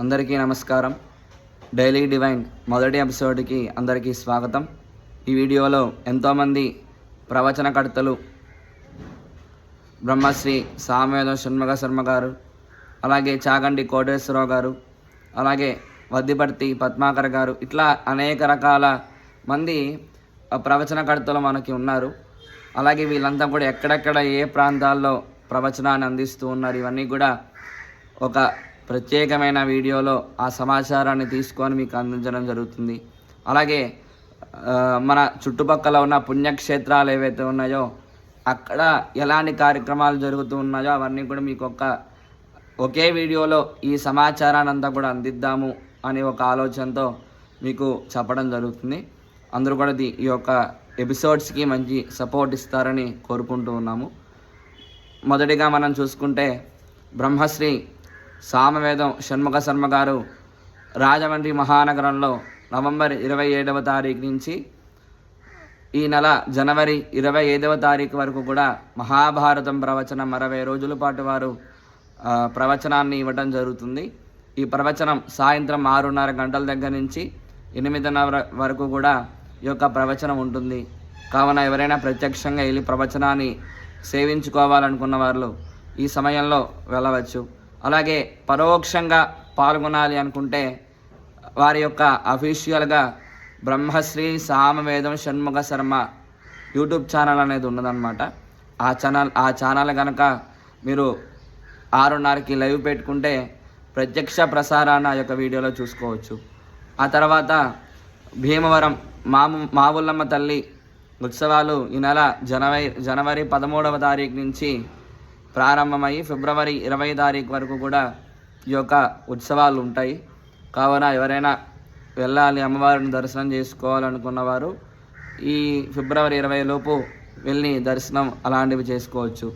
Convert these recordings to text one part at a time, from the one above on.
అందరికీ నమస్కారం. Daily divine మొదటి ఎపిసోడ్కి అందరికీ స్వాగతం. ఈ వీడియోలో ఎంతోమంది ప్రవచనకర్తలు బ్రహ్మశ్రీ సామవేదం షణ్ముఖ శర్మ గారు, అలాగే చాగంటి కోటేశ్వరరావు గారు, అలాగే వద్దిపర్తి పద్మాకర్ గారు, ఇట్లా అనేక రకాల మంది ప్రవచనకర్తలు మనకి ఉన్నారు. అలాగే వీళ్ళంతా కూడా ఎక్కడెక్కడ ఏ ప్రాంతాల్లో ప్రవచనాన్ని అందిస్తూ ఉన్నారు, ఇవన్నీ కూడా ఒక ప్రత్యేకమైన వీడియోలో ఆ సమాచారాన్ని తీసుకొని మీకు అందించడం జరుగుతుంది. అలాగే మన చుట్టుపక్కల ఉన్న పుణ్యక్షేత్రాలు ఏవైతే ఉన్నాయో అక్కడ ఎలాంటి కార్యక్రమాలు జరుగుతూ ఉన్నాయో అవన్నీ కూడా మీకు ఒకే వీడియోలో ఈ సమాచారాన్ని అంతా కూడా అందిద్దాము అనే ఒక ఆలోచనతో మీకు చెప్పడం జరుగుతుంది. అందరూ కూడా ఈ యొక్క ఎపిసోడ్స్కి మంచి సపోర్ట్ ఇస్తారని కోరుకుంటూ ఉన్నాము. మొదటిగా మనం చూసుకుంటే బ్రహ్మశ్రీ సామవేదం షణ్ముఖ శర్మ గారు రాజమండ్రి మహానగరంలో నవంబర్ 27వ తారీఖు నుంచి ఈ నెల జనవరి 25వ తారీఖు వరకు కూడా మహాభారతం ప్రవచనం 60 రోజుల పాటు వారు ప్రవచనాన్ని ఇవ్వడం జరుగుతుంది. ఈ ప్రవచనం సాయంత్రం 6:30 గంటల దగ్గర నుంచి 8:30 వరకు కూడా ఈ యొక్క ప్రవచనం ఉంటుంది. కావున ఎవరైనా ప్రత్యక్షంగా వెళ్ళి ప్రవచనాన్ని సేవించుకోవాలనుకున్న వాళ్ళు ఈ సమయంలో వెళ్ళవచ్చు. అలాగే పరోక్షంగా పాల్గొనాలి అనుకుంటే వారి యొక్క అఫీషియల్గా బ్రహ్మశ్రీ సామవేదం షణ్ముఖ శర్మ యూట్యూబ్ ఛానల్ అనేది ఉన్నదన్నమాట. ఆ ఛానల్ కనుక మీరు 6:30కి లైవ్ పెట్టుకుంటే ప్రత్యక్ష ప్రసారాన్ని ఆ యొక్క వీడియోలో చూసుకోవచ్చు. ఆ తర్వాత భీమవరం మావుల్లమ్మ తల్లి ఉత్సవాలు ఈ నెల జనవరి 13వ తారీఖు నుంచి ప్రారంభమై ఫిబ్రవరి 20 తారీఖు వరకు కూడా ఈ యొక్క ఉత్సవాలు ఉంటాయి. కావున ఎవరైనా వెళ్ళాలి, అమ్మవారిని దర్శనం చేసుకోవాలనుకున్న వారు ఈ ఫిబ్రవరి 20 లోపు వెళ్ళి దర్శనం అలాంటివి చేసుకోవచ్చు.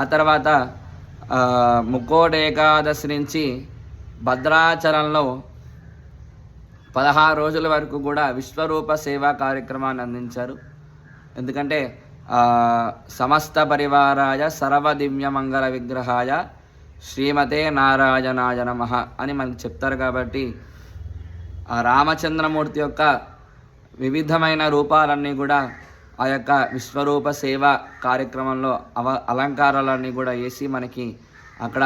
ఆ తర్వాత ముక్కోటి ఏకాదశి నుంచి భద్రాచలంలో 16 రోజుల వరకు కూడా విశ్వరూప సేవా కార్యక్రమాన్ని అందించారు. ఎందుకంటే సమస్త పరివారాయ సర్వదివ్య మంగళ విగ్రహాయ శ్రీమతే నారాయణాయ నమః అని మనకు చెప్తారు. కాబట్టి ఆ రామచంద్రమూర్తి యొక్క వివిధమైన రూపాలన్నీ కూడా ఆ యొక్క విశ్వరూప సేవ కార్యక్రమంలో అలంకారాలన్నీ కూడా వేసి మనకి అక్కడ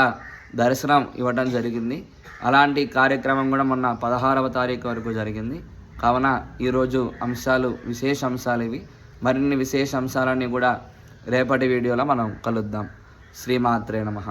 దర్శనం ఇవ్వడం జరిగింది. అలాంటి కార్యక్రమం కూడా మొన్న 16వ తారీఖు వరకు జరిగింది. కావున ఈరోజు విశేష అంశాలు ఇవి. మరిన్ని విశేష అంశాలన్నీ కూడా రేపటి వీడియోలో మనం కలుద్దాం. శ్రీమాత్రే నమః.